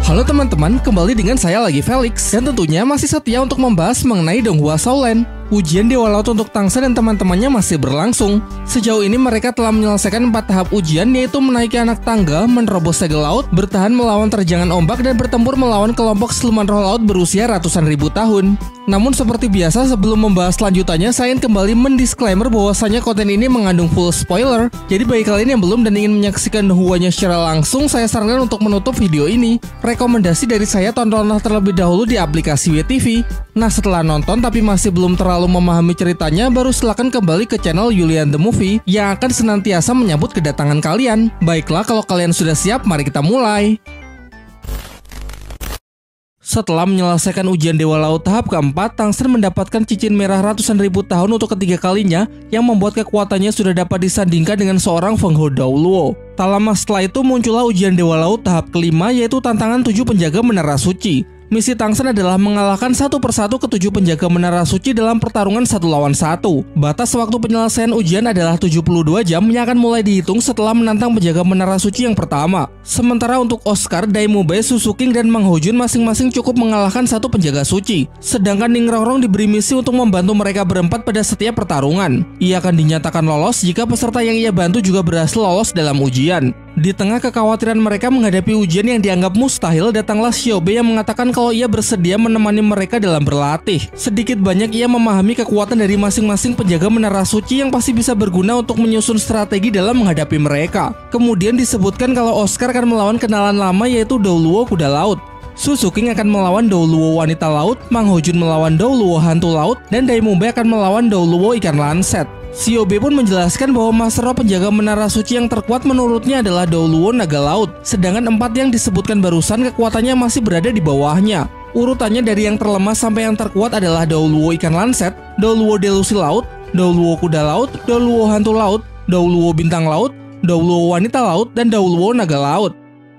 Halo teman-teman, kembali dengan saya lagi Felix, dan tentunya masih setia untuk membahas mengenai Donghua Shaolan. Ujian Dewa Laut untuk Tangsen dan teman-temannya masih berlangsung. Sejauh ini mereka telah menyelesaikan 4 tahap ujian, yaitu menaiki anak tangga, menerobos segel laut, bertahan melawan terjangan ombak, dan bertempur melawan kelompok siluman roh laut berusia ratusan ribu tahun. Namun seperti biasa, sebelum membahas lanjutannya, saya ingin kembali mendisklaimer bahwasanya konten ini mengandung full spoiler. Jadi bagi kalian yang belum dan ingin menyaksikan Donghuanya secara langsung, saya sarankan untuk menutup video ini. Rekomendasi dari saya, tontonlah terlebih dahulu di aplikasi WeTV. Nah, setelah nonton tapi masih belum terlalu memahami ceritanya, baru silakan kembali ke channel Julian the Movie yang akan senantiasa menyambut kedatangan kalian. Baiklah, kalau kalian sudah siap, mari kita mulai. Setelah menyelesaikan ujian Dewa Laut tahap keempat, Tangsen mendapatkan cincin merah ratusan ribu tahun untuk ketiga kalinya, yang membuat kekuatannya sudah dapat disandingkan dengan seorang Feng Hou Daoluo. Tak lama setelah itu muncullah ujian Dewa Laut tahap kelima, yaitu tantangan 7 penjaga menara suci. Misi Tangsen adalah mengalahkan satu persatu ke-7 penjaga menara suci dalam pertarungan 1 lawan 1. Batas waktu penyelesaian ujian adalah 72 jam yang akan mulai dihitung setelah menantang penjaga menara suci yang pertama. Sementara untuk Oscar, Daimube, Susuking, dan Mang Hojun masing-masing cukup mengalahkan satu penjaga suci. Sedangkan Ning Rongrong diberi misi untuk membantu mereka berempat pada setiap pertarungan. Ia akan dinyatakan lolos jika peserta yang ia bantu juga berhasil lolos dalam ujian. Di tengah kekhawatiran mereka menghadapi ujian yang dianggap mustahil, datanglah Xiaobe yang mengatakan kalau ia bersedia menemani mereka dalam berlatih. Sedikit banyak ia memahami kekuatan dari masing-masing penjaga menara suci yang pasti bisa berguna untuk menyusun strategi dalam menghadapi mereka. Kemudian disebutkan kalau Oscar akan melawan kenalan lama, yaitu Daoluo kuda laut. Susuking akan melawan Daoluo wanita laut, Mang Hojun melawan Daoluo hantu laut, dan Daimube akan melawan Daoluo ikan lanset. Xiaobe pun menjelaskan bahwa Master Roh penjaga menara suci yang terkuat menurutnya adalah Daoluo naga laut, sedangkan 4 yang disebutkan barusan kekuatannya masih berada di bawahnya. Urutannya dari yang terlemah sampai yang terkuat adalah Daoluo ikan lanset, Daoluo delusi laut, Daoluo kuda laut, Daoluo hantu laut, Daoluo bintang laut, Daoluo wanita laut, dan Daoluo naga laut.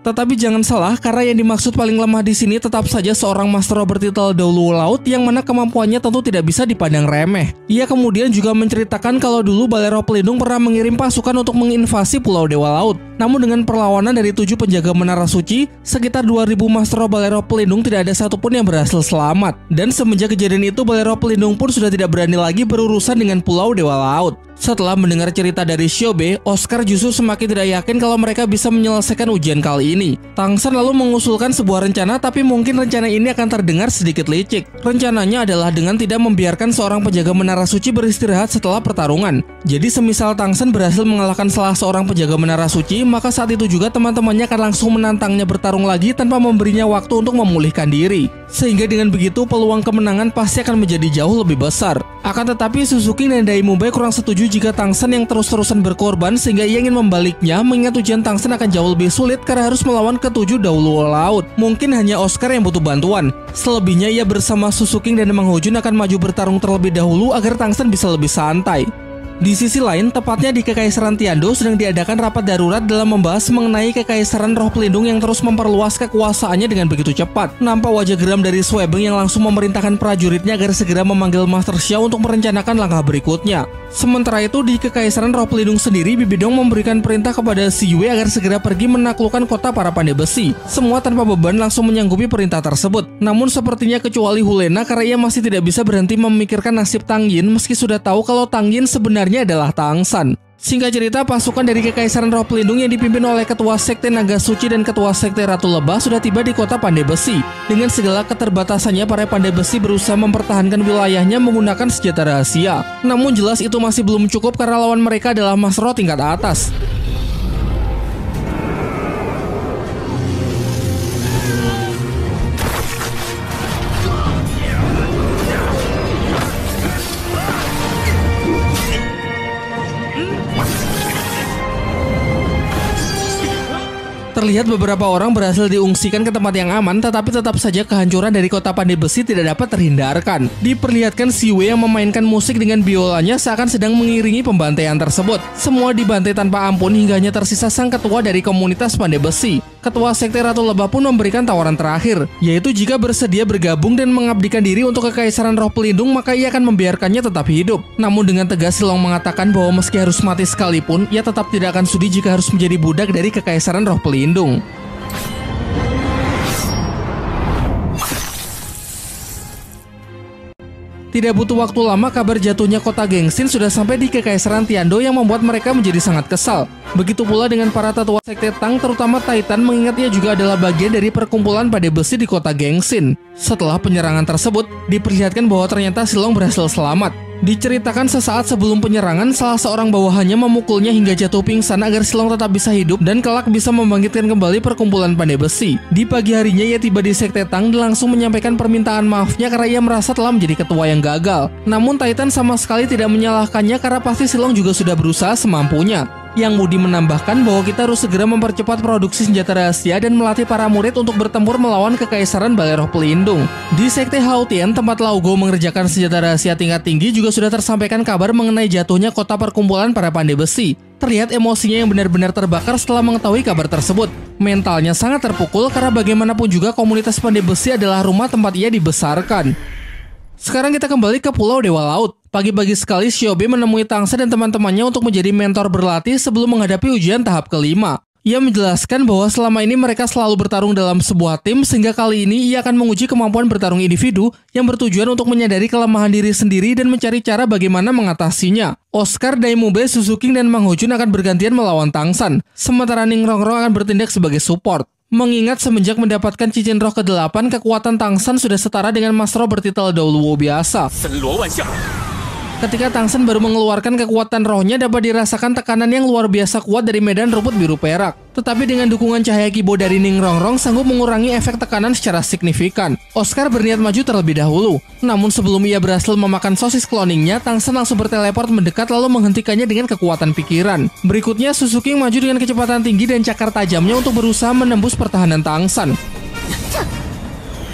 Tetapi jangan salah, karena yang dimaksud paling lemah di sini tetap saja seorang Master Roh bertitel Daoluo Laut yang mana kemampuannya tentu tidak bisa dipandang remeh. Ia kemudian juga menceritakan kalau dulu Balai Roh Pelindung pernah mengirim pasukan untuk menginvasi Pulau Dewa Laut. Namun dengan perlawanan dari 7 penjaga menara suci, sekitar 2000 Master Roh Balai Roh Pelindung tidak ada satupun yang berhasil selamat. Dan semenjak kejadian itu, Balai Roh Pelindung pun sudah tidak berani lagi berurusan dengan Pulau Dewa Laut. Setelah mendengar cerita dari Xiaobe, Oscar justru semakin tidak yakin kalau mereka bisa menyelesaikan ujian kali ini. Tangsen lalu mengusulkan sebuah rencana, tapi mungkin rencana ini akan terdengar sedikit licik. Rencananya adalah dengan tidak membiarkan seorang penjaga menara suci beristirahat setelah pertarungan. Jadi semisal Tangsen berhasil mengalahkan salah seorang penjaga menara suci, maka saat itu juga teman-temannya akan langsung menantangnya bertarung lagi tanpa memberinya waktu untuk memulihkan diri. Sehingga dengan begitu peluang kemenangan pasti akan menjadi jauh lebih besar. Akan tetapi Susuking dan Daimube kurang setuju jika Tangsen yang terus-terusan berkorban, sehingga ia ingin membaliknya, mengingat ujian Tangsen akan jauh lebih sulit karena harus melawan ke-7 Daoluo Laut. Mungkin hanya Oscar yang butuh bantuan. Selebihnya ia bersama Susuking dan Mang Hojun akan maju bertarung terlebih dahulu agar Tangsen bisa lebih santai. Di sisi lain, tepatnya di Kekaisaran Tiando sedang diadakan rapat darurat dalam membahas mengenai Kekaisaran Roh Pelindung yang terus memperluas kekuasaannya dengan begitu cepat. Nampak wajah geram dari Suebeng yang langsung memerintahkan prajuritnya agar segera memanggil Master Xiao untuk merencanakan langkah berikutnya. Sementara itu, di Kekaisaran Roh Pelindung sendiri, Bibidong memberikan perintah kepada Si Yue agar segera pergi menaklukkan kota para pandai besi. Semua tanpa beban langsung menyanggupi perintah tersebut. Namun sepertinya kecuali Hulena, karena ia masih tidak bisa berhenti memikirkan nasib Tang Yin meski sudah tahu kalau Tang Yin sebenarnya adalah Tangsan. Singkat cerita, pasukan dari Kekaisaran Roh Pelindung yang dipimpin oleh Ketua Sekte Naga Suci dan Ketua Sekte Ratu Lebah sudah tiba di kota Pandai Besi. Dengan segala keterbatasannya, para Pandai Besi berusaha mempertahankan wilayahnya menggunakan senjata rahasia. Namun jelas itu masih belum cukup karena lawan mereka adalah Master Roh tingkat atas. Terlihat beberapa orang berhasil diungsikan ke tempat yang aman, tetapi tetap saja kehancuran dari kota Pandai Besi tidak dapat terhindarkan. Diperlihatkan Si Yue yang memainkan musik dengan biolanya seakan sedang mengiringi pembantaian tersebut. Semua dibantai tanpa ampun hingga hanya tersisa sang ketua dari komunitas Pandai Besi. Ketua Sekte Ratu Lebah pun memberikan tawaran terakhir, yaitu jika bersedia bergabung dan mengabdikan diri untuk Kekaisaran Roh Pelindung, maka ia akan membiarkannya tetap hidup. Namun dengan tegas Silong mengatakan bahwa meski harus mati sekalipun, ia tetap tidak akan sudi jika harus menjadi budak dari Kekaisaran Roh Pelindung. Tidak butuh waktu lama, kabar jatuhnya kota Gengsin sudah sampai di Kekaisaran Tiando yang membuat mereka menjadi sangat kesal. Begitu pula dengan para tetua sekte Tang, terutama Titan, mengingat ia juga adalah bagian dari perkumpulan Pandai Besi di kota Gengsin. Setelah penyerangan tersebut, diperlihatkan bahwa ternyata Silong berhasil selamat. Diceritakan sesaat sebelum penyerangan, salah seorang bawahannya memukulnya hingga jatuh pingsan agar Silong tetap bisa hidup dan kelak bisa membangkitkan kembali perkumpulan Pandai Besi. Di pagi harinya ia tiba di sekte Tang dan langsung menyampaikan permintaan maafnya karena ia merasa telah menjadi ketua yang gagal. Namun Titan sama sekali tidak menyalahkannya karena pasti Silong juga sudah berusaha semampunya. Yang Moody menambahkan bahwa kita harus segera mempercepat produksi senjata rahasia dan melatih para murid untuk bertempur melawan Kekaisaran Balai Roh Pelindung. Di sekte Hautian, tempat Lao Go mengerjakan senjata rahasia tingkat tinggi, juga sudah tersampaikan kabar mengenai jatuhnya kota perkumpulan para pandai besi. Terlihat emosinya yang benar-benar terbakar setelah mengetahui kabar tersebut. Mentalnya sangat terpukul karena bagaimanapun juga komunitas pandai besi adalah rumah tempat ia dibesarkan. Sekarang kita kembali ke Pulau Dewa Laut. Pagi-pagi sekali Shiobe menemui Tangsa dan teman-temannya untuk menjadi mentor berlatih sebelum menghadapi ujian tahap kelima. Ia menjelaskan bahwa selama ini mereka selalu bertarung dalam sebuah tim, sehingga kali ini ia akan menguji kemampuan bertarung individu yang bertujuan untuk menyadari kelemahan diri sendiri dan mencari cara bagaimana mengatasinya. Oscar, Daimube, Suzuki, dan Mang Hojun akan bergantian melawan Tangsan, sementara Ning Rongrong akan bertindak sebagai support. Mengingat semenjak mendapatkan cincin roh ke-8, kekuatan Tangsan sudah setara dengan Mas Roh bertitel Douluo biasa. Ketika Tangsan baru mengeluarkan kekuatan rohnya, dapat dirasakan tekanan yang luar biasa kuat dari medan rumput biru perak. Tetapi dengan dukungan cahaya kibo dari Ning Rongrong sanggup mengurangi efek tekanan secara signifikan. Oscar berniat maju terlebih dahulu. Namun sebelum ia berhasil memakan sosis cloningnya, Tangsan langsung berteleport mendekat lalu menghentikannya dengan kekuatan pikiran. Berikutnya, Suzuki maju dengan kecepatan tinggi dan cakar tajamnya untuk berusaha menembus pertahanan Tangsan.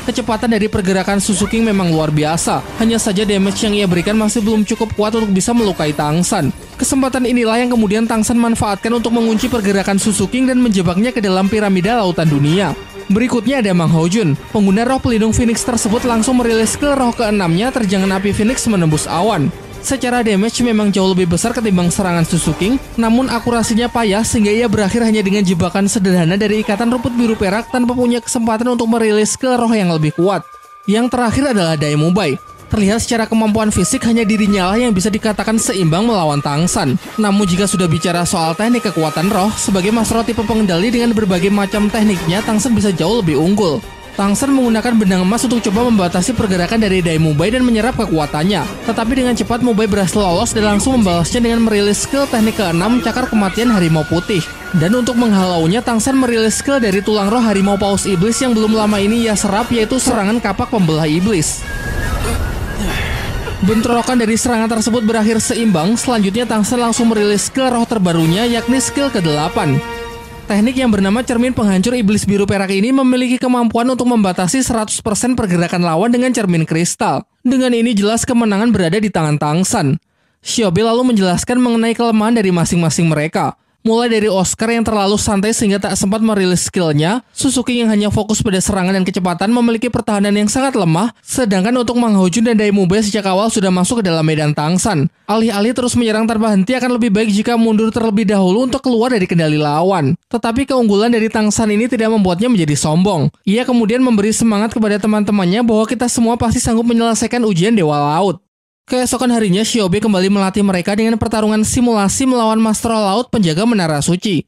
Kecepatan dari pergerakan Suzuki memang luar biasa. Hanya saja damage yang ia berikan masih belum cukup kuat untuk bisa melukai Tangsan. Kesempatan inilah yang kemudian Tangsan manfaatkan untuk mengunci pergerakan Suzuki dan menjebaknya ke dalam piramida lautan dunia. Berikutnya ada Mang Hojun. Pengguna roh pelindung Phoenix tersebut langsung merilis skill roh ke-6-nya, terjangan api Phoenix menembus awan. Secara damage memang jauh lebih besar ketimbang serangan Suzuki, namun akurasinya payah sehingga ia berakhir hanya dengan jebakan sederhana dari ikatan rumput biru perak tanpa punya kesempatan untuk merilis skill roh yang lebih kuat. Yang terakhir adalah Daimube. Terlihat secara kemampuan fisik hanya dirinya lah yang bisa dikatakan seimbang melawan Tangsan. Namun jika sudah bicara soal teknik kekuatan roh, sebagai Mas Roh tipe pengendali dengan berbagai macam tekniknya, Tangsan bisa jauh lebih unggul. Tangsan menggunakan benang emas untuk coba membatasi pergerakan dari Daimube dan menyerap kekuatannya. Tetapi dengan cepat Mube berhasil lolos dan langsung membalasnya dengan merilis skill teknik ke-6, Cakar Kematian Harimau Putih. Dan untuk menghalaunya, Tangsan merilis skill dari tulang roh Harimau Paus Iblis yang belum lama ini ia serap, yaitu serangan kapak pembelah iblis. Bentrokan dari serangan tersebut berakhir seimbang. Selanjutnya Tangsan langsung merilis skill roh terbarunya, yakni skill ke-8. Teknik yang bernama Cermin Penghancur Iblis Biru Perak ini memiliki kemampuan untuk membatasi 100% pergerakan lawan dengan cermin kristal. Dengan ini jelas kemenangan berada di tangan Tangsan. Shiobe lalu menjelaskan mengenai kelemahan dari masing-masing mereka. Mulai dari Oscar yang terlalu santai sehingga tak sempat merilis skillnya, Suzuki yang hanya fokus pada serangan dan kecepatan memiliki pertahanan yang sangat lemah, sedangkan untuk Mang Hojun dan Daimube sejak awal sudah masuk ke dalam medan Tangsan. Alih-alih terus menyerang tanpa henti, akan lebih baik jika mundur terlebih dahulu untuk keluar dari kendali lawan. Tetapi keunggulan dari Tangsan ini tidak membuatnya menjadi sombong. Ia kemudian memberi semangat kepada teman-temannya bahwa kita semua pasti sanggup menyelesaikan ujian Dewa Laut. Keesokan harinya, Shiobe kembali melatih mereka dengan pertarungan simulasi melawan Master Laut penjaga Menara Suci.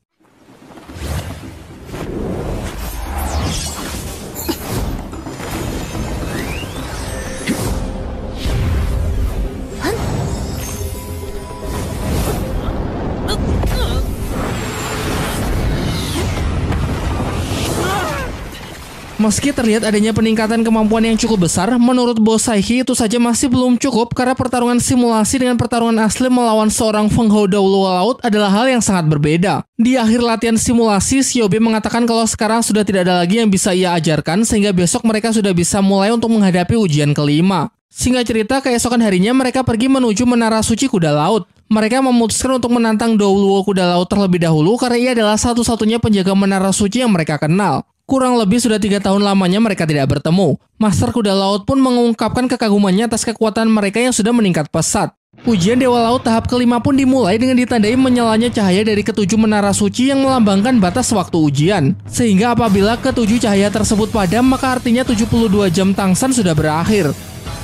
Meski terlihat adanya peningkatan kemampuan yang cukup besar, menurut Bos Saiki itu saja masih belum cukup karena pertarungan simulasi dengan pertarungan asli melawan seorang Feng Hou Douluo Laut adalah hal yang sangat berbeda. Di akhir latihan simulasi, Shiobe mengatakan kalau sekarang sudah tidak ada lagi yang bisa ia ajarkan sehingga besok mereka sudah bisa mulai untuk menghadapi ujian kelima. Singkat cerita, keesokan harinya mereka pergi menuju Menara Suci Kuda Laut. Mereka memutuskan untuk menantang Douluo Kuda Laut terlebih dahulu karena ia adalah satu-satunya penjaga Menara Suci yang mereka kenal. Kurang lebih sudah 3 tahun lamanya mereka tidak bertemu. Master Kuda Laut pun mengungkapkan kekagumannya atas kekuatan mereka yang sudah meningkat pesat. Ujian Dewa Laut tahap kelima pun dimulai dengan ditandai menyalanya cahaya dari ketujuh menara suci yang melambangkan batas waktu ujian. Sehingga apabila ketujuh cahaya tersebut padam, maka artinya 72 jam Tangsan sudah berakhir.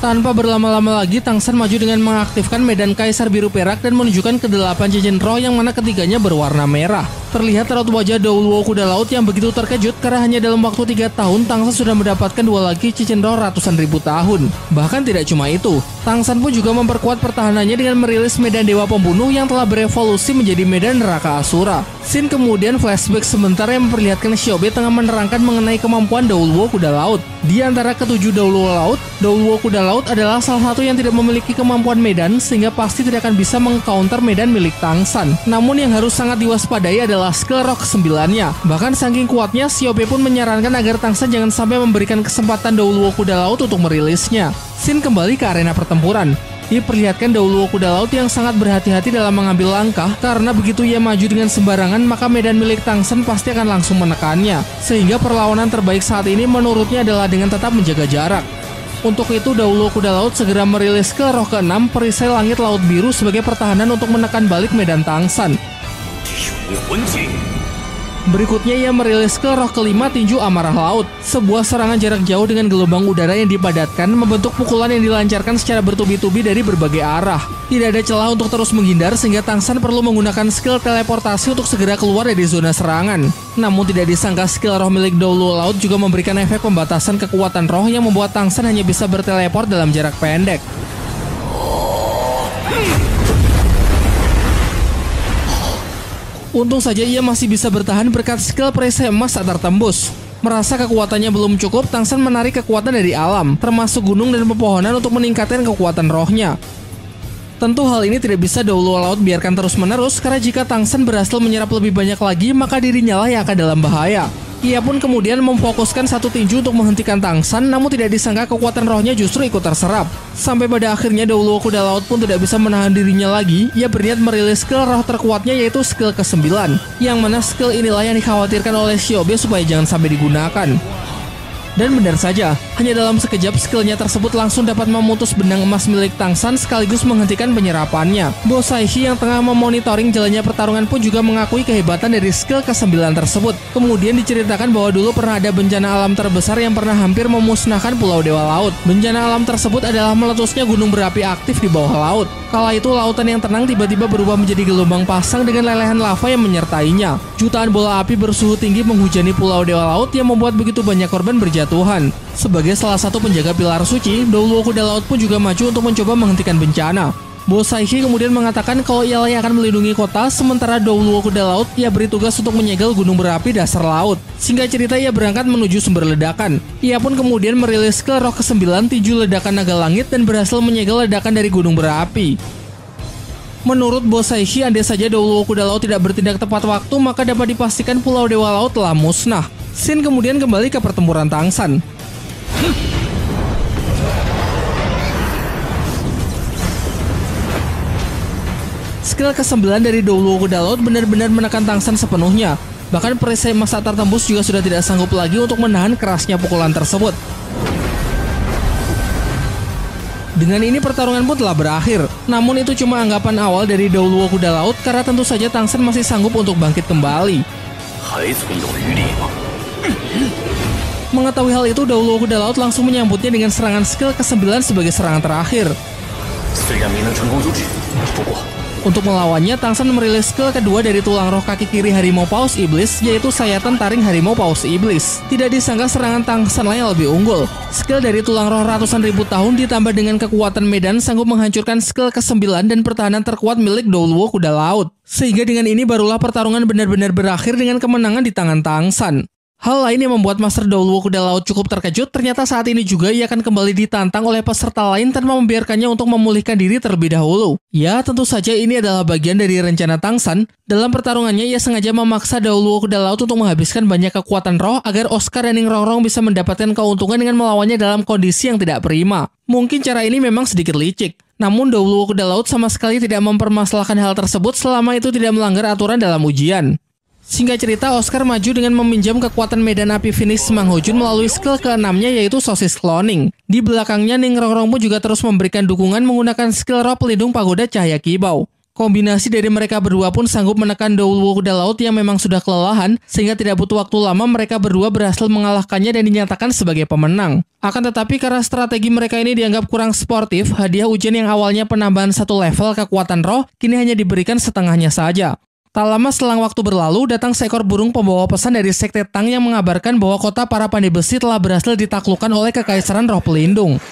Tanpa berlama-lama lagi, Tang San maju dengan mengaktifkan medan Kaisar Biru Perak dan menunjukkan ke-8 cincin roh yang mana ketiganya berwarna merah. Terlihat raut wajah Douluo Kuda Laut yang begitu terkejut karena hanya dalam waktu 3 tahun Tang San sudah mendapatkan 2 lagi cincin roh ratusan ribu tahun. Bahkan tidak cuma itu, Tang San pun juga memperkuat pertahanannya dengan merilis medan Dewa Pembunuh yang telah berevolusi menjadi medan neraka Asura. Scene kemudian flashback sebentar yang memperlihatkan Xiaobe tengah menerangkan mengenai kemampuan Douluo Kuda Laut. Di antara ke-7 Douluo Laut, Douluo Kuda Laut adalah salah satu yang tidak memiliki kemampuan medan sehingga pasti tidak akan bisa meng-counter medan milik Tang San. Namun yang harus sangat diwaspadai adalah skill roh ke-9-nya. Bahkan saking kuatnya, Xiaobe pun menyarankan agar Tang San jangan sampai memberikan kesempatan Douluo Kuda Laut untuk merilisnya. Scene kembali ke arena pertempuran. Diperlihatkan Douluo Kuda Laut yang sangat berhati-hati dalam mengambil langkah karena begitu ia maju dengan sembarangan maka medan milik Tang San pasti akan langsung menekannya. Sehingga perlawanan terbaik saat ini menurutnya adalah dengan tetap menjaga jarak. Untuk itu Douluo Kuda Laut segera merilis skill roh ke-6 perisai langit laut biru sebagai pertahanan untuk menekan balik medan Tang San. Berikutnya ia merilis skill roh ke-5 tinju amarah laut. Sebuah serangan jarak jauh dengan gelombang udara yang dipadatkan membentuk pukulan yang dilancarkan secara bertubi-tubi dari berbagai arah. Tidak ada celah untuk terus menghindar sehingga Tang San perlu menggunakan skill teleportasi untuk segera keluar dari zona serangan. Namun tidak disangka skill roh milik Douluo Laut juga memberikan efek pembatasan kekuatan roh yang membuat Tang San hanya bisa berteleport dalam jarak pendek. Untung saja ia masih bisa bertahan berkat skill perisai emas tak tertembus. Merasa kekuatannya belum cukup, Tang San menarik kekuatan dari alam, termasuk gunung dan pepohonan untuk meningkatkan kekuatan rohnya. Tentu hal ini tidak bisa Douluo Laut biarkan terus-menerus karena jika Tang San berhasil menyerap lebih banyak lagi, maka dirinya lah yang akan dalam bahaya. Ia pun kemudian memfokuskan satu tinju untuk menghentikan Tang San, namun tidak disangka kekuatan rohnya justru ikut terserap. Sampai pada akhirnya Douluo Kuda Laut pun tidak bisa menahan dirinya lagi. Ia berniat merilis skill roh terkuatnya yaitu skill ke-9, yang mana skill inilah yang dikhawatirkan oleh Xiaobe supaya jangan sampai digunakan. Dan benar saja, hanya dalam sekejap skillnya tersebut langsung dapat memutus benang emas milik Tang San sekaligus menghentikan penyerapannya. Bo Saihi yang tengah memonitoring jalannya pertarungan pun juga mengakui kehebatan dari skill ke-9 tersebut. Kemudian diceritakan bahwa dulu pernah ada bencana alam terbesar yang pernah hampir memusnahkan Pulau Dewa Laut. Bencana alam tersebut adalah meletusnya gunung berapi aktif di bawah laut. Kala itu lautan yang tenang tiba-tiba berubah menjadi gelombang pasang dengan lelehan lava yang menyertainya. Jutaan bola api bersuhu tinggi menghujani Pulau Dewa Laut yang membuat begitu banyak korban berjatuhan. Sebagai salah satu penjaga pilar suci, Douluo Kuda Laut pun juga maju untuk mencoba menghentikan bencana. Bo Saihi kemudian mengatakan kalau ia yang akan melindungi kota, sementara Douluo Kuda Laut ia beri tugas untuk menyegel gunung berapi dasar laut. Singkat cerita ia berangkat menuju sumber ledakan. Ia pun kemudian merilis skill roh ke-9 tinju ledakan naga langit dan berhasil menyegel ledakan dari gunung berapi. Menurut Bo Saihi, andai saja Douluo Kuda Laut tidak bertindak tepat waktu, maka dapat dipastikan Pulau Dewa Laut telah musnah. Scene kemudian kembali ke pertempuran Tang San. Skill ke-9 dari Douluo Kuda Laut benar-benar menekan Tang San sepenuhnya. Bahkan perisai emas tak tertembus juga sudah tidak sanggup lagi untuk menahan kerasnya pukulan tersebut. Dengan ini pertarungan pun telah berakhir. Namun itu cuma anggapan awal dari Douluo Kuda Laut karena tentu saja Tang San masih sanggup untuk bangkit kembali. Mengetahui hal itu, Douluo Kuda Laut langsung menyambutnya dengan serangan skill ke-9 sebagai serangan terakhir. Untuk melawannya, Tang San merilis skill kedua dari tulang roh kaki kiri Harimau Paus Iblis, yaitu sayatan taring Harimau Paus Iblis. Tidak disangka serangan Tang San yang lebih unggul. Skill dari tulang roh ratusan ribu tahun ditambah dengan kekuatan medan sanggup menghancurkan skill ke-9 dan pertahanan terkuat milik Douluo Kuda Laut. Sehingga dengan ini barulah pertarungan benar-benar berakhir dengan kemenangan di tangan Tang San. Hal lain yang membuat Master Douluo Kuda Laut cukup terkejut, ternyata saat ini juga ia akan kembali ditantang oleh peserta lain tanpa membiarkannya untuk memulihkan diri terlebih dahulu. Ya, tentu saja ini adalah bagian dari rencana Tang San. Dalam pertarungannya, ia sengaja memaksa Douluo Kuda Laut untuk menghabiskan banyak kekuatan roh agar Oscar dan Ning Rongrong bisa mendapatkan keuntungan dengan melawannya dalam kondisi yang tidak prima. Mungkin cara ini memang sedikit licik. Namun Douluo Kuda Laut sama sekali tidak mempermasalahkan hal tersebut selama itu tidak melanggar aturan dalam ujian. Singkat cerita, Oscar maju dengan meminjam kekuatan medan api Phoenix Mang Ho Jun melalui skill ke-6-nya yaitu sosis cloning. Di belakangnya, Ning Rongrong pun juga terus memberikan dukungan menggunakan skill roh pelindung pagoda cahaya kibau. Kombinasi dari mereka berdua pun sanggup menekan Douluo kuda laut yang memang sudah kelelahan, sehingga tidak butuh waktu lama mereka berdua berhasil mengalahkannya dan dinyatakan sebagai pemenang. Akan tetapi karena strategi mereka ini dianggap kurang sportif, hadiah ujian yang awalnya penambahan 1 level kekuatan roh, kini hanya diberikan setengahnya saja. Tak lama selang waktu berlalu, datang seekor burung pembawa pesan dari Sekte Tang yang mengabarkan bahwa kota para pandai besi telah berhasil ditaklukkan oleh Kekaisaran Roh Pelindung.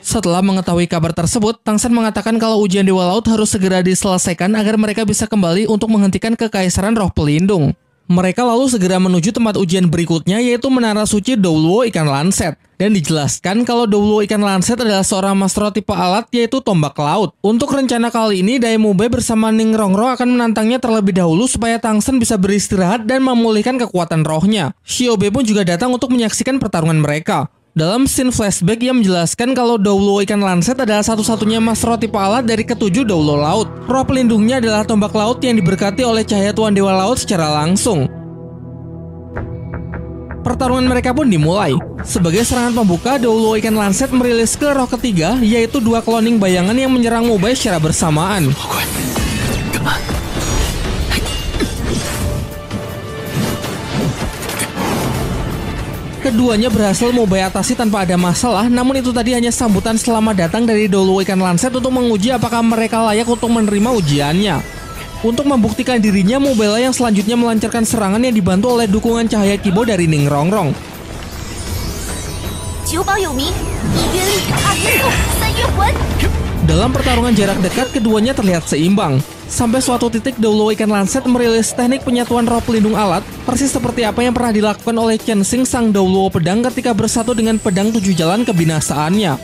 Setelah mengetahui kabar tersebut, Tang San mengatakan kalau ujian Dewa Laut harus segera diselesaikan agar mereka bisa kembali untuk menghentikan Kekaisaran Roh Pelindung. Mereka lalu segera menuju tempat ujian berikutnya, yaitu Menara Suci Douluo Ikan Lanset. Dan dijelaskan kalau Douluo Ikan Lanset adalah seorang master tipe alat, yaitu tombak laut. Untuk rencana kali ini, Daimube bersama Ning Rongrong akan menantangnya terlebih dahulu supaya Tang San bisa beristirahat dan memulihkan kekuatan rohnya. Shiobe pun juga datang untuk menyaksikan pertarungan mereka. Dalam scene flashback, ia menjelaskan kalau Douluo Ikan Lanset adalah satu-satunya master tipe alat dari ketujuh Douluo Laut. Roh pelindungnya adalah tombak laut yang diberkati oleh cahaya Tuan Dewa Laut secara langsung. Pertarungan mereka pun dimulai. Sebagai serangan pembuka, Douluo Ikan Lanset merilis skill roh ketiga, yaitu 2 cloning bayangan yang menyerang Mubei secara bersamaan. Keduanya berhasil Mubei atasi tanpa ada masalah, namun itu tadi hanya sambutan selamat datang dari Douluo Ikan Lanset untuk menguji apakah mereka layak untuk menerima ujiannya. Untuk membuktikan dirinya, Mubei yang selanjutnya melancarkan serangan yang dibantu oleh dukungan cahaya Kibo dari Ning Rongrong. Dalam pertarungan jarak dekat, keduanya terlihat seimbang. Sampai suatu titik, Douluo Ikan Lanset merilis teknik penyatuan roh pelindung alat, persis seperti apa yang pernah dilakukan oleh Chen Xing sang Douluo pedang ketika bersatu dengan pedang 7 jalan kebinasaannya.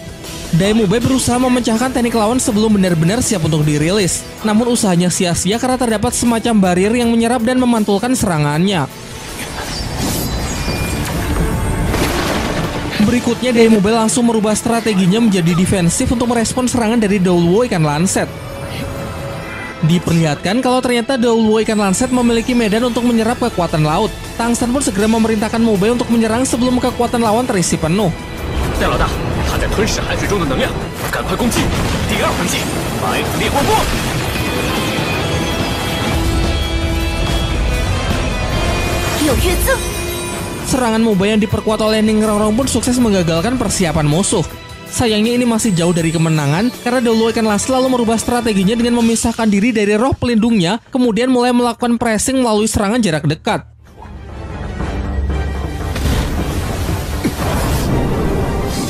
Daimube berusaha memecahkan teknik lawan sebelum benar-benar siap untuk dirilis. Namun usahanya sia-sia karena terdapat semacam barir yang menyerap dan memantulkan serangannya. Berikutnya, Daimube langsung merubah strateginya menjadi defensif untuk merespon serangan dari Douluo Ikan Lanset. Diperlihatkan kalau ternyata Douluo Ikan Lanset memiliki medan untuk menyerap kekuatan laut. Tang San pun segera memerintahkan Mubei untuk menyerang sebelum kekuatan lawan terisi penuh. Serangan Mubei yang diperkuat oleh Ning Rongrong pun sukses menggagalkan persiapan musuh. Sayangnya ini masih jauh dari kemenangan karena Douluo Ikan Lanset selalu merubah strateginya dengan memisahkan diri dari roh pelindungnya, kemudian mulai melakukan pressing melalui serangan jarak dekat.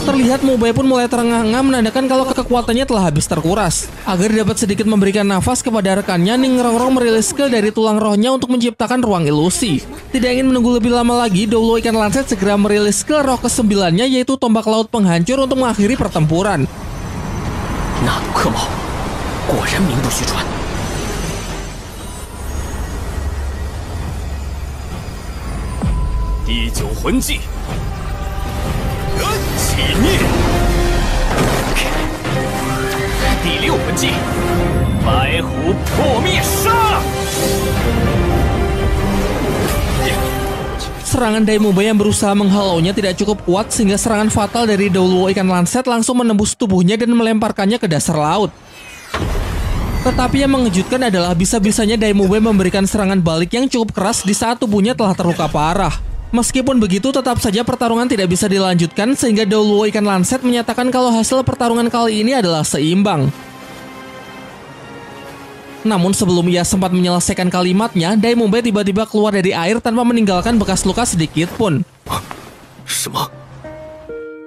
Terlihat Mubei pun mulai terengah-engah menandakan kalau kekuatannya telah habis terkuras. Agar dapat sedikit memberikan nafas kepada rekannya, Ning Rongrong merilis skill dari tulang rohnya untuk menciptakan ruang ilusi. Tidak ingin menunggu lebih lama lagi, Douluo Ikan Lanset segera merilis skill roh ke-9-nya, yaitu tombak laut penghancur untuk mengakhiri pertempuran. Serangan Daimube yang berusaha menghalaunya tidak cukup kuat sehingga serangan fatal dari Douluo Ikan Lanset langsung menembus tubuhnya dan melemparkannya ke dasar laut. Tetapi yang mengejutkan adalah bisa-bisanya Daimube memberikan serangan balik yang cukup keras di saat tubuhnya telah terluka parah. Meskipun begitu, tetap saja pertarungan tidak bisa dilanjutkan sehingga Douluo Ikan Lanset menyatakan kalau hasil pertarungan kali ini adalah seimbang. Namun sebelum ia sempat menyelesaikan kalimatnya, Daimube tiba-tiba keluar dari air tanpa meninggalkan bekas luka sedikit pun.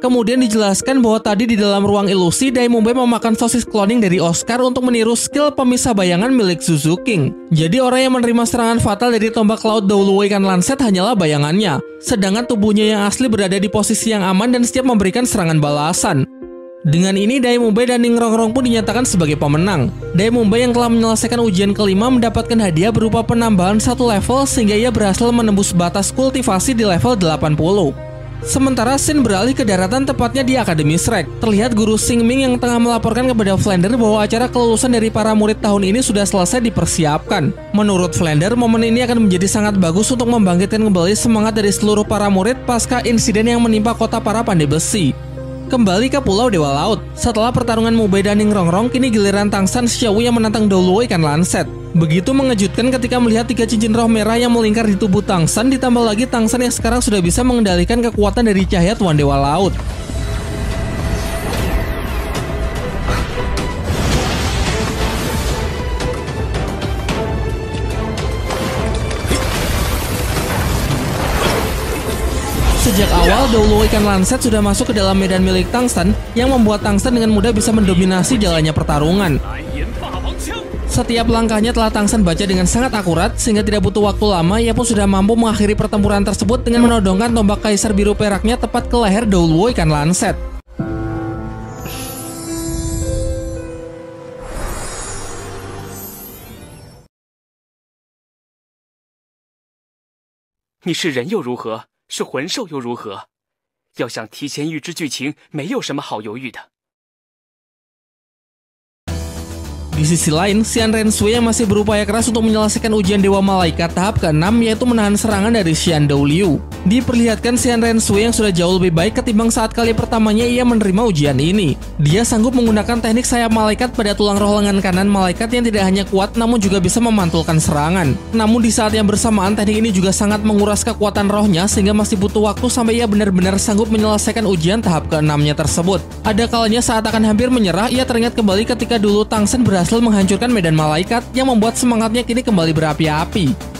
Kemudian dijelaskan bahwa tadi di dalam ruang ilusi, Daimube memakan sosis cloning dari Oscar untuk meniru skill pemisah bayangan milik Suzuki. Jadi orang yang menerima serangan fatal dari tombak laut Douluo Ikan Lanset hanyalah bayangannya, sedangkan tubuhnya yang asli berada di posisi yang aman dan siap memberikan serangan balasan. Dengan ini, Daimube dan Ning Rongrong pun dinyatakan sebagai pemenang. Daimube yang telah menyelesaikan ujian kelima mendapatkan hadiah berupa penambahan 1 level sehingga ia berhasil menembus batas kultivasi di level 80. Sementara scene beralih ke daratan, tepatnya di Akademi Shrek. Terlihat guru Xingming yang tengah melaporkan kepada Flander bahwa acara kelulusan dari para murid tahun ini sudah selesai dipersiapkan. Menurut Flander, momen ini akan menjadi sangat bagus untuk membangkitkan kembali semangat dari seluruh para murid pasca insiden yang menimpa kota para pandai besi. Kembali ke Pulau Dewa Laut. Setelah pertarungan Mubei dan Ningrongrong, kini giliran Tangsan Xiaowu yang menantang Douluo ikan lanset. Begitu mengejutkan ketika melihat 3 cincin roh merah yang melingkar di tubuh Tangsan, ditambah lagi Tangsan yang sekarang sudah bisa mengendalikan kekuatan dari cahaya Tuan Dewa Laut. Sejak awal, Douluo ikan lanset sudah masuk ke dalam medan milik Tangsan yang membuat Tangsan dengan mudah bisa mendominasi jalannya pertarungan. Setiap langkahnya telah Tangsan baca dengan sangat akurat, sehingga tidak butuh waktu lama, ia pun sudah mampu mengakhiri pertempuran tersebut dengan menodongkan tombak kaisar biru peraknya tepat ke leher Douluo ikan lanset. 你是人又如何？是魂兽又如何？要想提前预知剧情，没有什么好犹豫的。 Di sisi lain, Xian Renshui yang masih berupaya keras untuk menyelesaikan ujian Dewa Malaikat tahap ke-6, yaitu menahan serangan dari Xian Douliu. Diperlihatkan Xian Renshui yang sudah jauh lebih baik ketimbang saat kali pertamanya ia menerima ujian ini. Dia sanggup menggunakan teknik sayap malaikat pada tulang roh lengan kanan malaikat yang tidak hanya kuat namun juga bisa memantulkan serangan. Namun di saat yang bersamaan, teknik ini juga sangat menguras kekuatan rohnya sehingga masih butuh waktu sampai ia benar-benar sanggup menyelesaikan ujian tahap ke-6-nya tersebut. Ada kalanya saat akan hampir menyerah, ia teringat kembali ketika dulu Tangsan berhasil menghancurkan medan malaikat yang membuat semangatnya kini kembali berapi-api.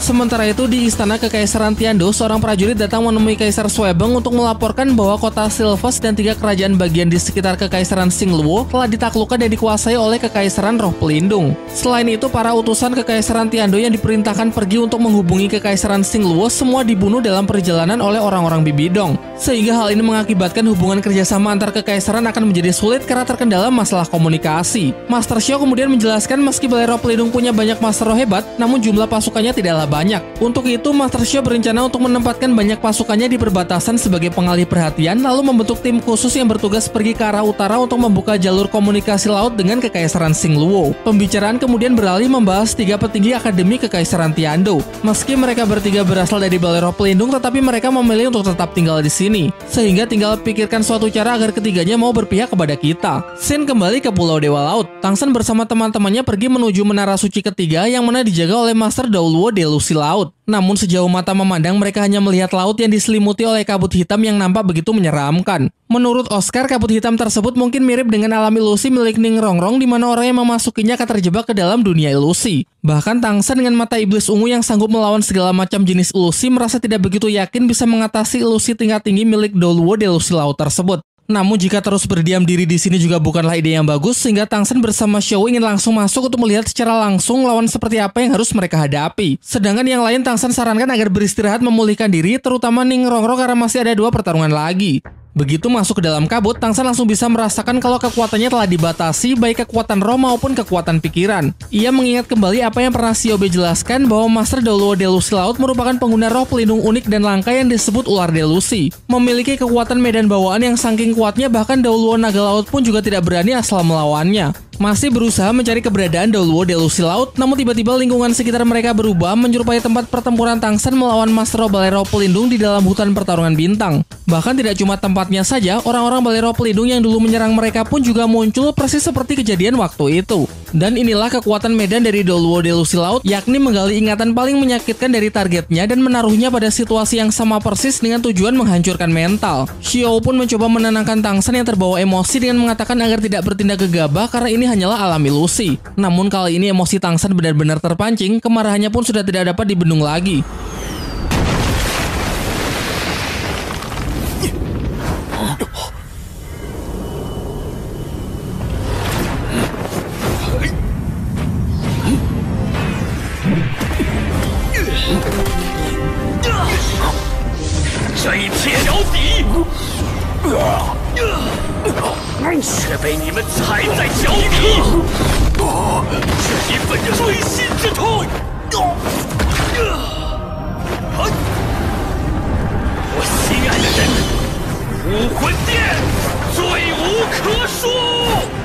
Sementara itu, di Istana Kekaisaran Tiando, seorang prajurit datang menemui Kaisar Suebeng untuk melaporkan bahwa kota Silves dan 3 kerajaan bagian di sekitar Kekaisaran Xingluo telah ditaklukkan dan dikuasai oleh Kekaisaran Roh Pelindung. Selain itu, para utusan Kekaisaran Tiando yang diperintahkan pergi untuk menghubungi Kekaisaran Xingluo semua dibunuh dalam perjalanan oleh orang-orang Bibidong. Sehingga hal ini mengakibatkan hubungan kerjasama antar kekaisaran akan menjadi sulit karena terkendala masalah komunikasi. Master Xiao kemudian menjelaskan meski Balai Roh Pelindung punya banyak master roh hebat, namun jumlah pasukannya tidaklah banyak. Untuk itu, Master Xiao berencana untuk menempatkan banyak pasukannya di perbatasan sebagai pengalih perhatian, lalu membentuk tim khusus yang bertugas pergi ke arah utara untuk membuka jalur komunikasi laut dengan Kekaisaran Xingluo. Pembicaraan kemudian beralih membahas 3 petinggi akademi Kekaisaran Tiando. Meski mereka bertiga berasal dari Balai Roh Pelindung, tetapi mereka memilih untuk tetap tinggal di sini, sehingga tinggal pikirkan suatu cara agar ketiganya mau berpihak kepada kita. Sin kembali ke Pulau Dewa Laut. Tangsan bersama teman-temannya pergi menuju menara suci ketiga yang mana dijaga oleh Master Douluo Delusi Laut. Namun sejauh mata memandang, mereka hanya melihat laut yang diselimuti oleh kabut hitam yang nampak begitu menyeramkan. Menurut Oscar, kabut hitam tersebut mungkin mirip dengan alam ilusi milik Ningrongrong, di mana orang yang memasukinya akan terjebak ke dalam dunia ilusi. Bahkan Tangsan dengan mata iblis ungu yang sanggup melawan segala macam jenis ilusi merasa tidak begitu yakin bisa mengatasi ilusi tingkat tinggi milik Douluo Delusi Laut tersebut. Namun jika terus berdiam diri di sini juga bukanlah ide yang bagus, sehingga Tangsan bersama Xiao ingin langsung masuk untuk melihat secara langsung lawan seperti apa yang harus mereka hadapi. Sedangkan yang lain Tangsan sarankan agar beristirahat memulihkan diri, terutama Ningrongrong karena masih ada 2 pertarungan lagi. Begitu masuk ke dalam kabut, Tangsan langsung bisa merasakan kalau kekuatannya telah dibatasi, baik kekuatan roh maupun kekuatan pikiran. Ia mengingat kembali apa yang pernah Xiaobe jelaskan bahwa Master Douluo Delusi Laut merupakan pengguna roh pelindung unik dan langka yang disebut ular delusi. Memiliki kekuatan medan bawaan yang saking kuatnya, bahkan Douluo Naga Laut pun juga tidak berani asal melawannya. Masih berusaha mencari keberadaan Douluo Delusi Laut, namun tiba-tiba lingkungan sekitar mereka berubah menyerupai tempat pertempuran Tangsan melawan Master Balai Roh Pelindung di dalam hutan pertarungan bintang. Bahkan tidak cuma tempatnya saja, orang-orang Balai Roh Pelindung yang dulu menyerang mereka pun juga muncul persis seperti kejadian waktu itu. Dan inilah kekuatan medan dari Douluo Delusi Laut, yakni menggali ingatan paling menyakitkan dari targetnya dan menaruhnya pada situasi yang sama persis dengan tujuan menghancurkan mental. Xiao pun mencoba menenangkan Tangsan yang terbawa emosi dengan mengatakan agar tidak bertindak gegabah karena ini hanyalah alam ilusi. Namun kali ini emosi Tangsan benar-benar terpancing, kemarahannya pun sudah tidak dapat dibendung lagi.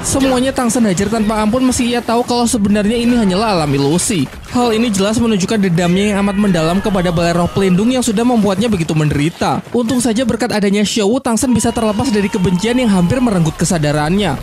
Semuanya Tang San hajar tanpa ampun meski ia tahu kalau sebenarnya ini hanyalah alam ilusi. Hal ini jelas menunjukkan dendamnya yang amat mendalam kepada balai roh pelindung yang sudah membuatnya begitu menderita. Untung saja berkat adanya Xiao, Tang San bisa terlepas dari kebencian yang hampir merenggut kesadarannya.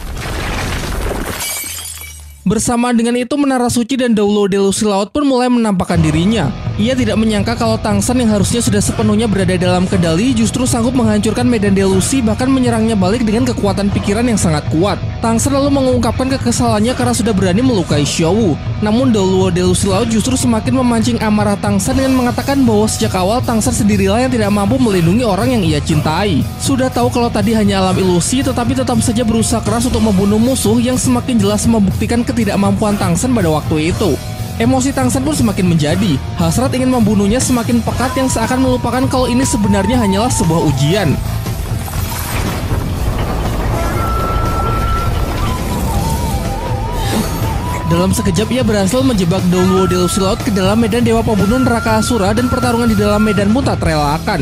Bersamaan dengan itu, Menara Suci dan Doulo Delusi Laut pun mulai menampakkan dirinya. Ia tidak menyangka kalau Tang San yang harusnya sudah sepenuhnya berada dalam kendali justru sanggup menghancurkan medan delusi, bahkan menyerangnya balik dengan kekuatan pikiran yang sangat kuat. Tang San lalu mengungkapkan kekesalannya karena sudah berani melukai Xiao. Namun Doulo Delusi Laut justru semakin memancing amarah Tang San dengan mengatakan bahwa sejak awal Tang San sendirilah yang tidak mampu melindungi orang yang ia cintai. Sudah tahu kalau tadi hanya alam ilusi, tetapi tetap saja berusaha keras untuk membunuh musuh yang semakin jelas membuktikan ketidakmampuan Tang San pada waktu itu. Emosi Tang San pun semakin menjadi. Hasrat ingin membunuhnya semakin pekat yang seakan melupakan kalau ini sebenarnya hanyalah sebuah ujian. Dalam sekejap ia berhasil menjebak Doulo Delusi Laut ke dalam medan Dewa Pembunuh Neraka Asura dan pertarungan di dalam medan pun tak terelakkan.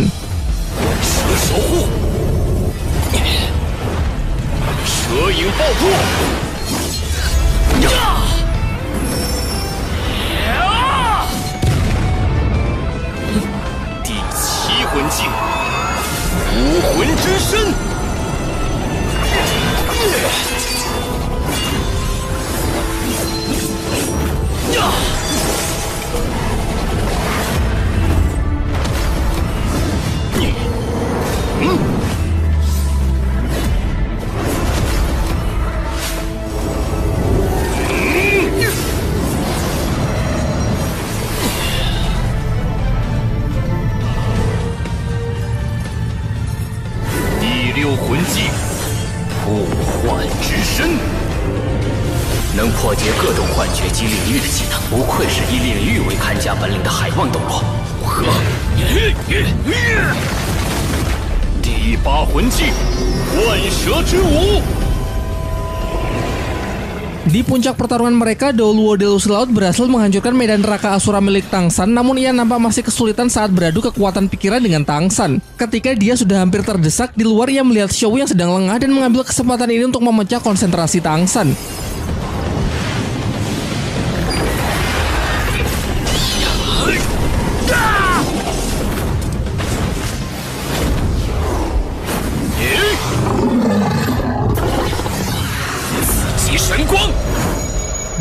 Di puncak pertarungan mereka, Doulo Delusi Laut berhasil menghancurkan medan neraka Asura milik Tang San, namun ia nampak masih kesulitan saat beradu kekuatan pikiran dengan Tang San. Ketika dia sudah hampir terdesak, di luar ia melihat Xiao yang sedang lengah dan mengambil kesempatan ini untuk memecah konsentrasi Tang San.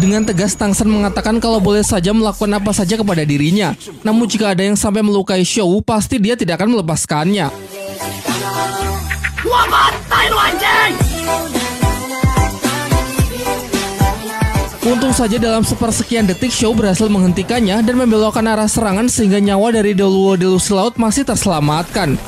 Dengan tegas Tang San mengatakan kalau boleh saja melakukan apa saja kepada dirinya. Namun jika ada yang sampai melukai Xiao, pasti dia tidak akan melepaskannya. Untung saja dalam sepersekian detik Xiao berhasil menghentikannya dan membelokkan arah serangan sehingga nyawa dari Doulo Delusi Laut masih terselamatkan.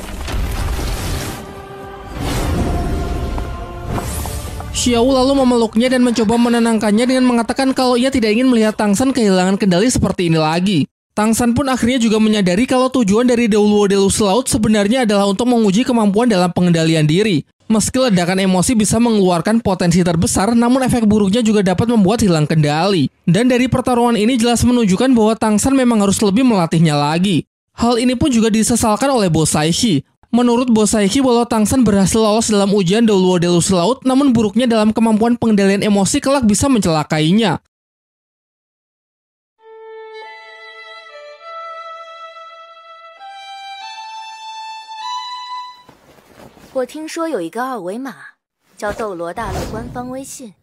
Xiao lalu memeluknya dan mencoba menenangkannya dengan mengatakan kalau ia tidak ingin melihat Tang San kehilangan kendali seperti ini lagi. Tang San pun akhirnya juga menyadari kalau tujuan dari Doulo Delusi Laut sebenarnya adalah untuk menguji kemampuan dalam pengendalian diri. Meski ledakan emosi bisa mengeluarkan potensi terbesar, namun efek buruknya juga dapat membuat hilang kendali. Dan dari pertarungan ini jelas menunjukkan bahwa Tang San memang harus lebih melatihnya lagi. Hal ini pun juga disesalkan oleh Bo Saishi. Menurut Bo Saishi, walau Tang San berhasil lolos dalam ujian Doulo Delusi Laut, namun buruknya dalam kemampuan pengendalian emosi kelak bisa mencelakainya. "我听说有一个二维码，叫斗罗大陆官方微信。"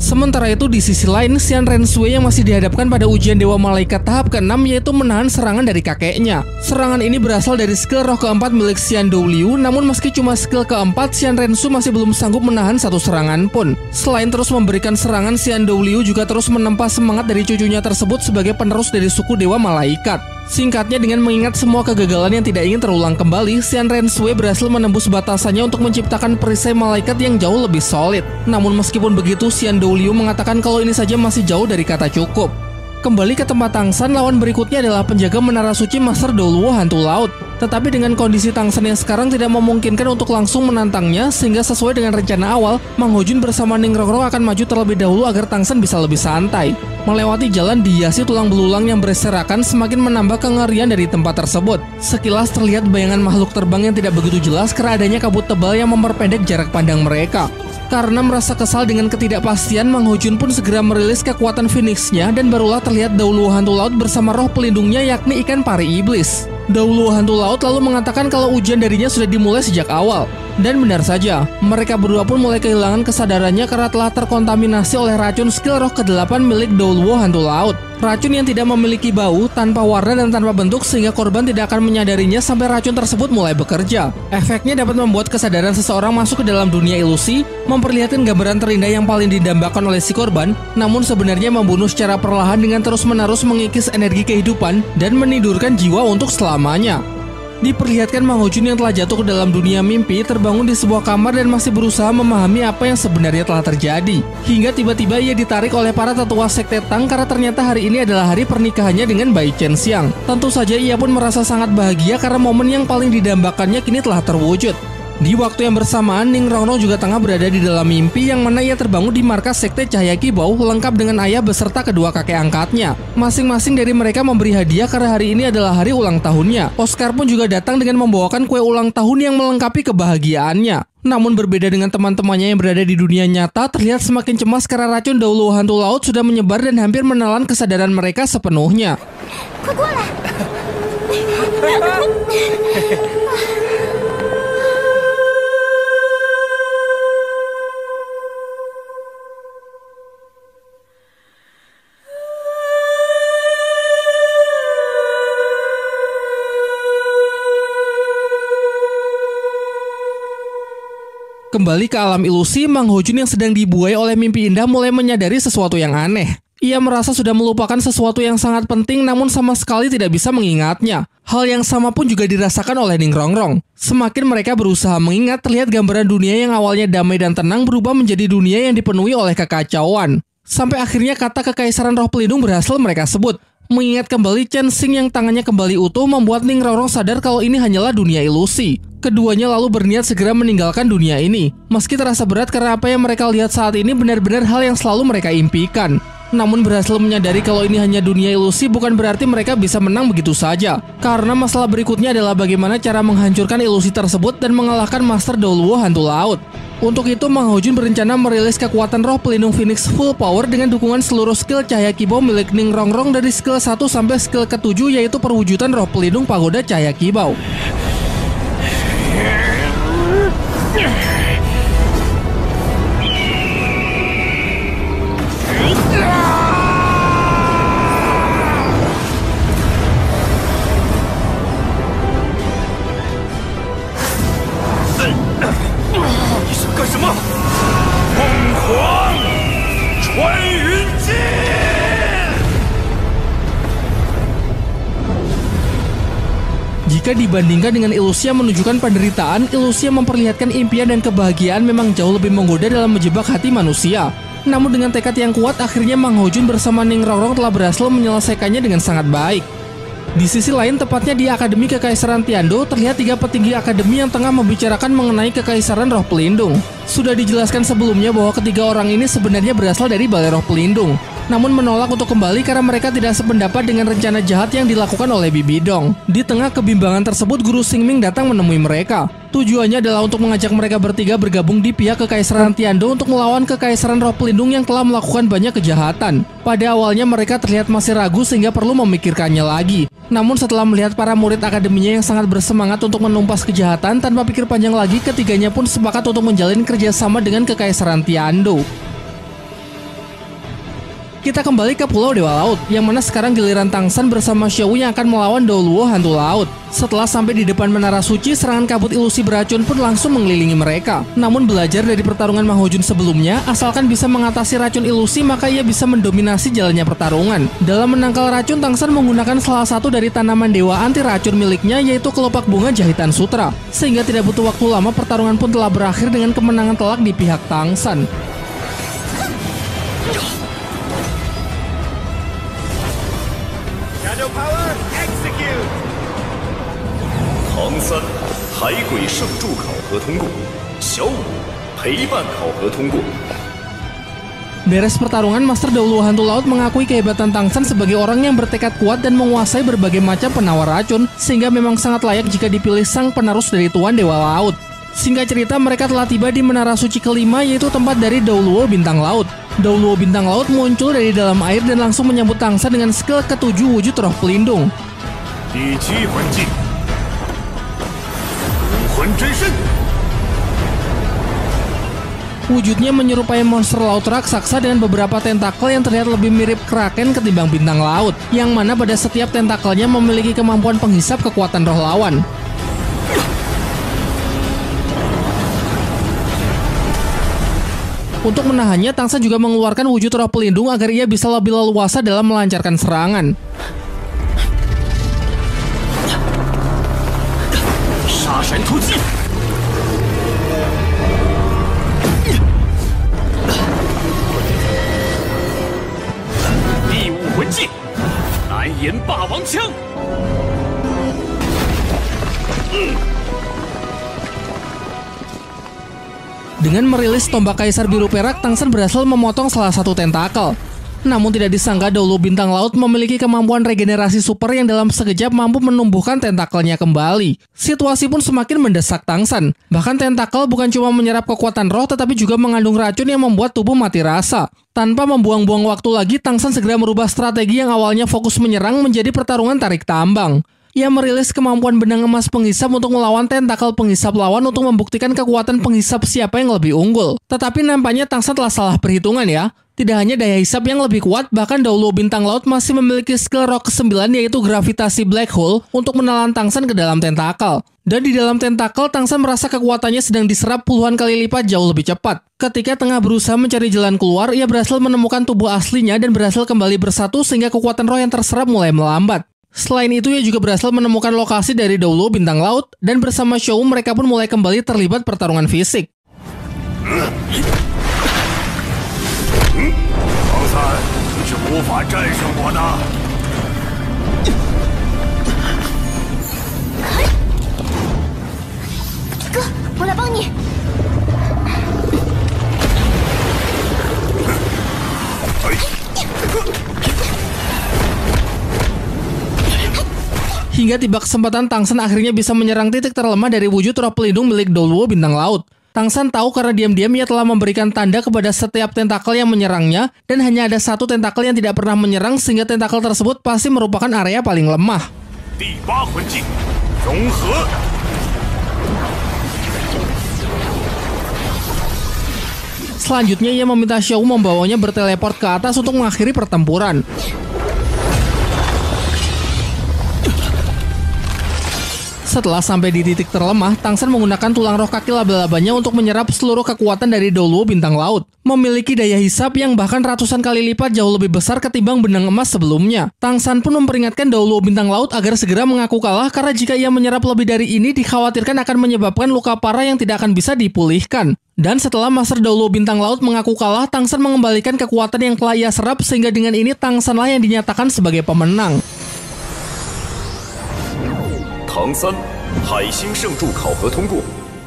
Sementara itu di sisi lain, Xian Rensui yang masih dihadapkan pada ujian Dewa Malaikat tahap ke-6 yaitu menahan serangan dari kakeknya. Serangan ini berasal dari skill roh keempat milik Xian Douliu, namun meski cuma skill keempat, Xian Rensu masih belum sanggup menahan satu serangan pun. Selain terus memberikan serangan, Xian Douliu juga terus menempa semangat dari cucunya tersebut sebagai penerus dari suku Dewa Malaikat. Singkatnya, dengan mengingat semua kegagalan yang tidak ingin terulang kembali, Xian Rensui berhasil menembus batasannya untuk menciptakan perisai malaikat yang jauh lebih solid. Namun meskipun begitu, Xian Douliu mengatakan kalau ini saja masih jauh dari kata cukup. Kembali ke tempat Tang San, lawan berikutnya adalah penjaga Menara Suci Master Doulo Hantu Laut. Tetapi dengan kondisi Tang Sen yang sekarang tidak memungkinkan untuk langsung menantangnya, sehingga sesuai dengan rencana awal, Mang Ho Jun bersama Ning Rongrong akan maju terlebih dahulu agar Tang Sen bisa lebih santai. Melewati jalan dihiasi tulang belulang yang berserakan semakin menambah kengerian dari tempat tersebut. Sekilas terlihat bayangan makhluk terbang yang tidak begitu jelas karena adanya kabut tebal yang memperpendek jarak pandang mereka. Karena merasa kesal dengan ketidakpastian, Mang Ho Jun pun segera merilis kekuatan Phoenix-nya dan barulah terlihat Dauluo hantu laut bersama roh pelindungnya yakni ikan pari iblis. Dauluo hantu laut lalu mengatakan kalau ujian darinya sudah dimulai sejak awal. Dan benar saja, mereka berdua pun mulai kehilangan kesadarannya karena telah terkontaminasi oleh racun skill roh ke-8 milik Dauluo hantu laut. Racun yang tidak memiliki bau, tanpa warna dan tanpa bentuk sehingga korban tidak akan menyadarinya sampai racun tersebut mulai bekerja. Efeknya dapat membuat kesadaran seseorang masuk ke dalam dunia ilusi, memperlihatkan gambaran terindah yang paling didambakan oleh si korban, namun sebenarnya membunuh secara perlahan dengan terus-menerus mengikis energi kehidupan dan menidurkan jiwa untuk selamanya. Diperlihatkan Mang Ho Jun yang telah jatuh ke dalam dunia mimpi terbangun di sebuah kamar dan masih berusaha memahami apa yang sebenarnya telah terjadi. Hingga tiba-tiba ia ditarik oleh para tetua sekte Tang karena ternyata hari ini adalah hari pernikahannya dengan Bai Chen Xiang. Tentu saja ia pun merasa sangat bahagia karena momen yang paling didambakannya kini telah terwujud. Di waktu yang bersamaan, Ning Rongrong juga tengah berada di dalam mimpi yang mana ia terbangun di markas sekte Cahaya Kibau lengkap dengan ayah beserta kedua kakek angkatnya. Masing-masing dari mereka memberi hadiah karena hari ini adalah hari ulang tahunnya. Oscar pun juga datang dengan membawakan kue ulang tahun yang melengkapi kebahagiaannya. Namun berbeda dengan teman-temannya yang berada di dunia nyata, terlihat semakin cemas karena racun Dauluo hantu laut sudah menyebar dan hampir menelan kesadaran mereka sepenuhnya. Kembali ke alam ilusi, Mang Ho Jun yang sedang dibuai oleh mimpi indah mulai menyadari sesuatu yang aneh. Ia merasa sudah melupakan sesuatu yang sangat penting namun sama sekali tidak bisa mengingatnya. Hal yang sama pun juga dirasakan oleh Ning Rongrong. Semakin mereka berusaha mengingat, terlihat gambaran dunia yang awalnya damai dan tenang berubah menjadi dunia yang dipenuhi oleh kekacauan. Sampai akhirnya kata kekaisaran roh pelindung berhasil mereka sebut. Mengingat kembali Chen Xing yang tangannya kembali utuh membuat Ning Rongrong sadar kalau ini hanyalah dunia ilusi. Keduanya lalu berniat segera meninggalkan dunia ini. Meski terasa berat karena apa yang mereka lihat saat ini benar-benar hal yang selalu mereka impikan. Namun berhasil menyadari kalau ini hanya dunia ilusi bukan berarti mereka bisa menang begitu saja. Karena masalah berikutnya adalah bagaimana cara menghancurkan ilusi tersebut dan mengalahkan Master Dauluo hantu laut. Untuk itu, Mang Ho Jun berencana merilis kekuatan roh pelindung Phoenix full power dengan dukungan seluruh skill Cahaya Kibau milik Ning Rongrong dari skill 1 sampai skill ke-7 yaitu perwujudan roh pelindung pagoda Cahaya Kibau. Jika dibandingkan dengan ilusi yang menunjukkan penderitaan, ilusi yang memperlihatkan impian dan kebahagiaan memang jauh lebih menggoda dalam menjebak hati manusia. Namun dengan tekad yang kuat, akhirnya Mang Ho Jun bersama Ning Rongrong telah berhasil menyelesaikannya dengan sangat baik. Di sisi lain, tepatnya di Akademi Kekaisaran Tiando, terlihat 3 petinggi akademi yang tengah membicarakan mengenai Kekaisaran Roh Pelindung. Sudah dijelaskan sebelumnya bahwa ketiga orang ini sebenarnya berasal dari Balai Roh Pelindung, namun menolak untuk kembali karena mereka tidak sependapat dengan rencana jahat yang dilakukan oleh Bibi Dong. Di tengah kebimbangan tersebut, Guru Xingming datang menemui mereka. Tujuannya adalah untuk mengajak mereka bertiga bergabung di pihak Kekaisaran Tiando untuk melawan Kekaisaran Roh Pelindung yang telah melakukan banyak kejahatan. Pada awalnya mereka terlihat masih ragu sehingga perlu memikirkannya lagi. Namun setelah melihat para murid akademinya yang sangat bersemangat untuk menumpas kejahatan, tanpa pikir panjang lagi ketiganya pun sepakat untuk menjalin kerjasama dengan Kekaisaran Tiando. Kita kembali ke Pulau Dewa Laut, yang mana sekarang giliran Tang Sen bersama Xiao yang akan melawan Dauluo hantu laut. Setelah sampai di depan menara suci, serangan kabut ilusi beracun pun langsung mengelilingi mereka. Namun belajar dari pertarungan Mang Ho Jun sebelumnya, asalkan bisa mengatasi racun ilusi maka ia bisa mendominasi jalannya pertarungan. Dalam menangkal racun, Tang Sen menggunakan salah satu dari tanaman dewa anti racun miliknya, yaitu kelopak bunga jahitan sutra. Sehingga tidak butuh waktu lama, pertarungan pun telah berakhir dengan kemenangan telak di pihak Tang Sen. Shadow power, execute! 唐三海鬼圣柱考核通过，小五陪伴考核通过。 Beres pertarungan, Master Dauluo Hantu Laut mengakui kehebatan Tang San sebagai orang yang bertekad kuat dan menguasai berbagai macam penawar racun, sehingga memang sangat layak jika dipilih sang penerus dari Tuan Dewa Laut. Singkat cerita, mereka telah tiba di Menara Suci kelima, yaitu tempat dari Dauluo Bintang Laut. Dauluo Bintang Laut muncul dari dalam air dan langsung menyambut Tang San dengan skill ke-7 wujud roh pelindung. 第七魂技，武魂真身。 Wujudnya menyerupai monster laut raksasa dengan beberapa tentakel yang terlihat lebih mirip kraken ketimbang bintang laut, yang mana pada setiap tentakelnya memiliki kemampuan penghisap kekuatan roh lawan. Untuk menahannya, Tang San juga mengeluarkan wujud roh pelindung agar ia bisa lebih leluasa dalam melancarkan serangan. 杀神突击！ 魂技，蓝炎霸王枪。Dengan merilis tombak kaisar biru perak, Tang San berhasil memotong salah satu tentakel. Namun tidak disangka Dauluo Bintang Laut memiliki kemampuan regenerasi super yang dalam sekejap mampu menumbuhkan tentakelnya kembali. Situasi pun semakin mendesak Tang San. Bahkan tentakel bukan cuma menyerap kekuatan roh, tetapi juga mengandung racun yang membuat tubuh mati rasa. Tanpa membuang-buang waktu lagi, Tang San segera merubah strategi yang awalnya fokus menyerang menjadi pertarungan tarik tambang. Ia merilis kemampuan benang emas penghisap untuk melawan tentakel penghisap lawan untuk membuktikan kekuatan penghisap siapa yang lebih unggul. Tetapi nampaknya Tang San telah salah perhitungan ya. Tidak hanya daya hisap yang lebih kuat, bahkan Dauluo Bintang Laut masih memiliki skill roh ke-9 yaitu gravitasi black hole untuk menelan Tang San ke dalam tentakel. Dan di dalam tentakel, Tang San merasa kekuatannya sedang diserap puluhan kali lipat jauh lebih cepat. Ketika tengah berusaha mencari jalan keluar, ia berhasil menemukan tubuh aslinya dan berhasil kembali bersatu sehingga kekuatan roh yang terserap mulai melambat. Selain itu, ia juga berhasil menemukan lokasi dari Dauluo Bintang Laut, dan bersama Shou mereka pun mulai kembali terlibat pertarungan fisik. 唐三，你是无法战胜我的。哥，我来帮你。 Hingga tiba kesempatan, Tang San akhirnya bisa menyerang titik terlemah dari wujud roh pelindung milik Dauluo Bintang Laut. Tang San tahu karena diam-diam ia telah memberikan tanda kepada setiap tentakel yang menyerangnya, dan hanya ada satu tentakel yang tidak pernah menyerang sehingga tentakel tersebut pasti merupakan area paling lemah. 第八魂技，融合。 Selanjutnya ia meminta Shou membawanya berteleport ke atas untuk mengakhiri pertempuran. Setelah sampai di titik terlemah, Tang San menggunakan tulang roh kaki laba-labanya untuk menyerap seluruh kekuatan dari Dauluo Bintang Laut. Memiliki daya hisap yang bahkan ratusan kali lipat jauh lebih besar ketimbang benang emas sebelumnya. Tang San pun memperingatkan Dauluo Bintang Laut agar segera mengaku kalah karena jika ia menyerap lebih dari ini dikhawatirkan akan menyebabkan luka parah yang tidak akan bisa dipulihkan. Dan setelah Master Dauluo Bintang Laut mengaku kalah, Tang San mengembalikan kekuatan yang telah ia serap sehingga dengan ini Tang San lah yang dinyatakan sebagai pemenang. 唐三海星圣柱考核通过，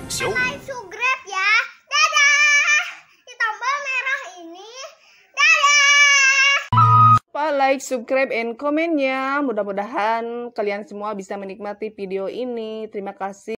小五。 Subscribe ya, dadah. Di tombol merah ini, dadah. Lupa like, subscribe, and komennya. Mudah-mudahan kalian semua bisa menikmati video ini. Terima kasih.